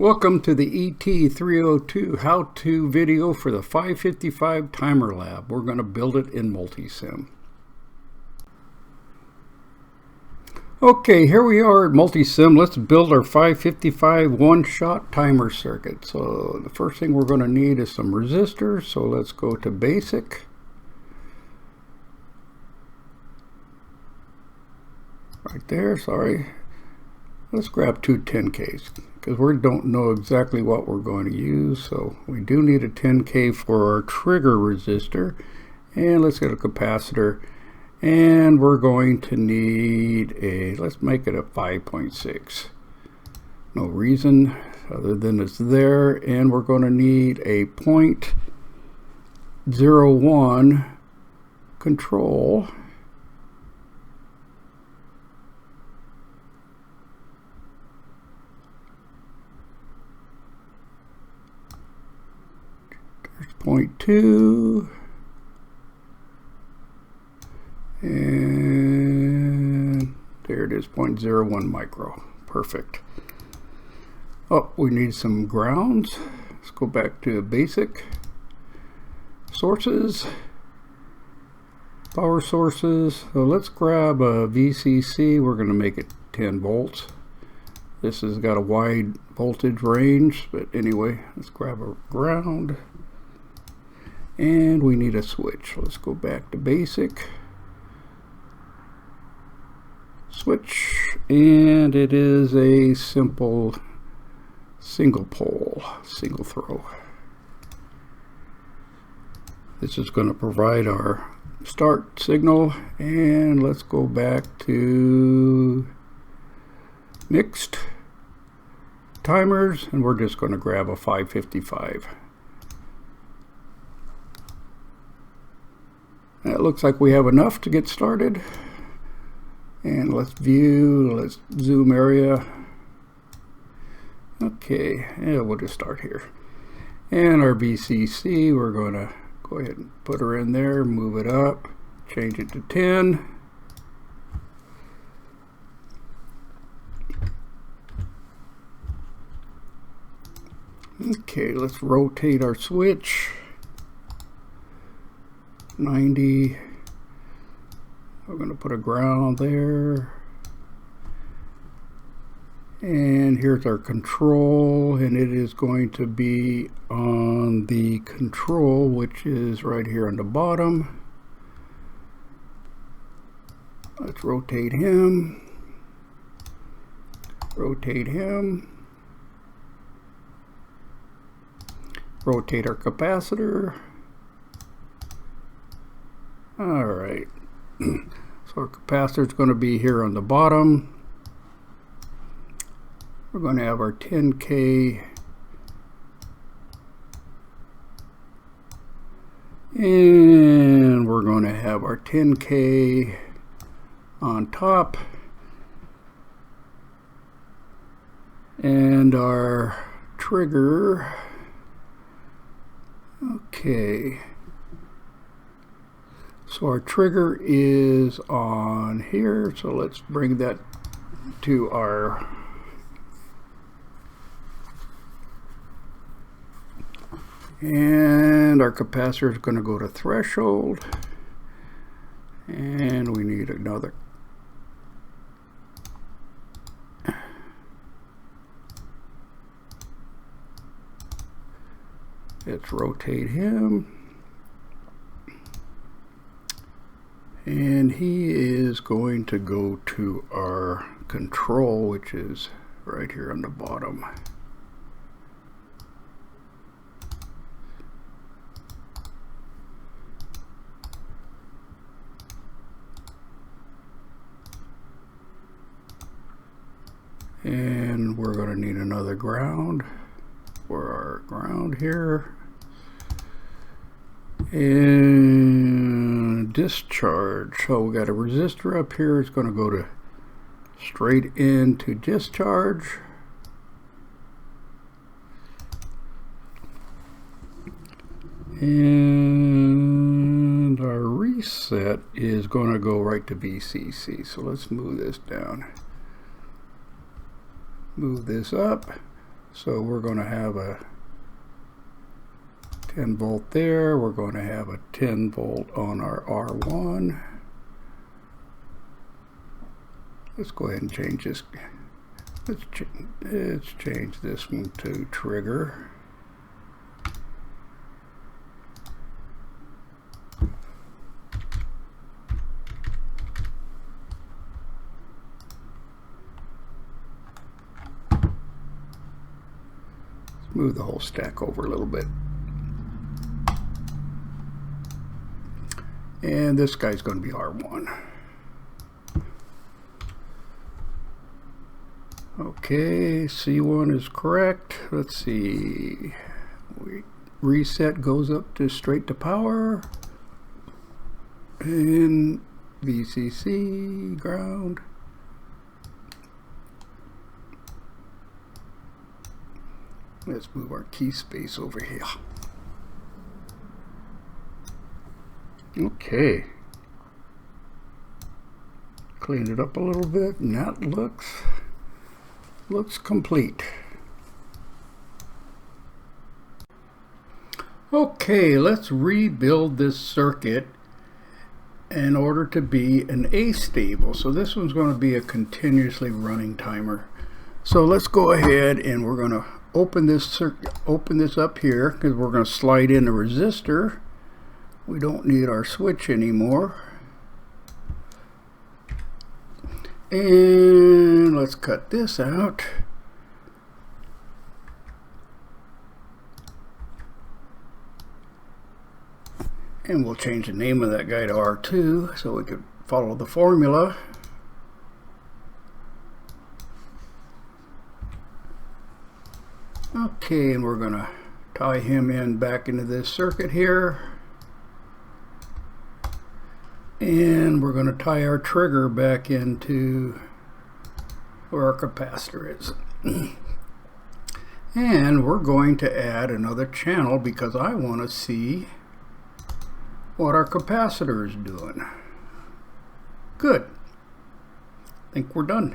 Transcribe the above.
Welcome to the ET302 how-to video for the 555 timer lab. We're going to build it in Multisim. Okay, here we are at Multisim. Let's build our 555 one-shot timer circuit. So the first thing we're going to need is some resistors. So let's go to basic. Right there, sorry. Let's grab two 10Ks because we don't know exactly what we're going to use. So we do need a 10K for our trigger resistor. And let's get a capacitor. And we're going to need a, let's make it a 5.6. No reason other than it's there. And we're going to need a 0.01 control. There's 0.2. And there it is, 0.01 micro. Perfect. Oh, we need some grounds. Let's go back to basic sources, power sources. So let's grab a VCC. We're going to make it 10 volts. This has got a wide voltage range, but anyway, let's grab a ground. And we need a switch. Let's go back to basic. Switch, and it is a simple single pole, single throw. This is going to provide our start signal, and let's go back to mixed timers, and we're just going to grab a 555. It looks like we have enough to get started. And let's view, let's zoom area. Okay, yeah, we'll just start here. And our VCC, we're going to go ahead and put her in there, move it up, change it to 10. Okay, let's rotate our switch. 90. We're going to put a ground there. And here's our control, and it is going to be on the control, which is right here on the bottom. Let's rotate him. Rotate him. Rotate our capacitor. All right. So our capacitor is going to be here on the bottom. We're going to have our 10K. And we're going to have our 10K on top. And our trigger. Okay. So our trigger is on here, so let's bring that to our and our capacitor is going to go to threshold, and we need another. Let's rotate him. And he is going to go to our control, which is right here on the bottom. And we're going to need another ground for our ground here. And discharge. So we got a resistor up here. It's going to go to straight into discharge. And our reset is going to go right to VCC. So let's move this down. Move this up. So we're going to have a 10 volt there. We're going to have a 10 volt on our R1. Let's go ahead and change this. Let's change this one to trigger. Let's move the whole stack over a little bit. And this guy's going to be R1. Okay, C1 is correct. Let's see. Reset goes up to straight to power. And VCC, ground. Let's move our key space over here. Okay. Clean it up a little bit, and that looks complete. Okay, let's rebuild this circuit in order to be an astable. So this one's going to be a continuously running timer. So let's go ahead and we're going to open this up here because we're going to slide in a resistor. We don't need our switch anymore. And let's cut this out. And we'll change the name of that guy to R2 so we can follow the formula. Okay, and we're going to tie him in back into this circuit here. And we're going to tie our trigger back into where our capacitor is. And we're going to add another channel because I want to see what our capacitor is doing. Good. I think we're done.